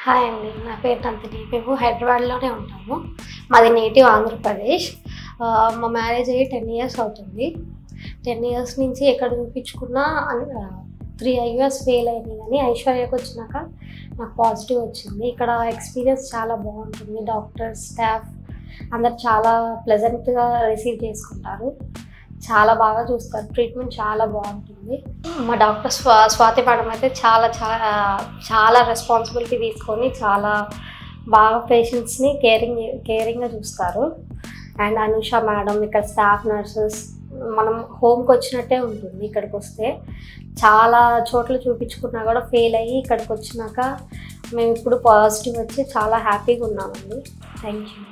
Hi అండి. నా పేరు నందిని. మేము హైదరాబాద్లోనే ఉంటాము. మాది నేటివ్ ఆంధ్రప్రదేశ్. మా మ్యారేజ్ అయ్యి 10 ఇయర్స్ అవుతుంది. 10 ఇయర్స్ నుంచి ఎక్కడ చూపించుకున్నా 3 IVFs ఫెయిల్ అయినాయి, కానీ ఐశ్వర్యకు వచ్చినాక నాకు పాజిటివ్ వచ్చింది. ఇక్కడ ఎక్స్పీరియన్స్ చాలా బాగుంటుంది. డాక్టర్స్, స్టాఫ్ అందరు చాలా ప్లెజెంట్గా రిసీవ్ చేసుకుంటారు. చాలా బాగా చూస్తారు. ట్రీట్మెంట్ చాలా బాగుంటుంది. మా డాక్టర్ స్వాతి మేడం అయితే చాలా రెస్పాన్సిబిలిటీ తీసుకొని చాలా బాగా పేషెంట్స్ని కేరింగ్గా చూస్తారు. అండ్ అనుష మేడం, ఇక్కడ స్టాఫ్ నర్సెస్, మనం హోమ్కి వచ్చినట్టే ఉంటుంది. ఇక్కడికి వస్తే చాలా చోట్ల చూపించుకున్నా కూడా ఫెయిల్ అయ్యి ఇక్కడికి వచ్చినాక మేము ఇప్పుడు పాజిటివ్ వచ్చి చాలా హ్యాపీగా ఉన్నామండి. Thank you.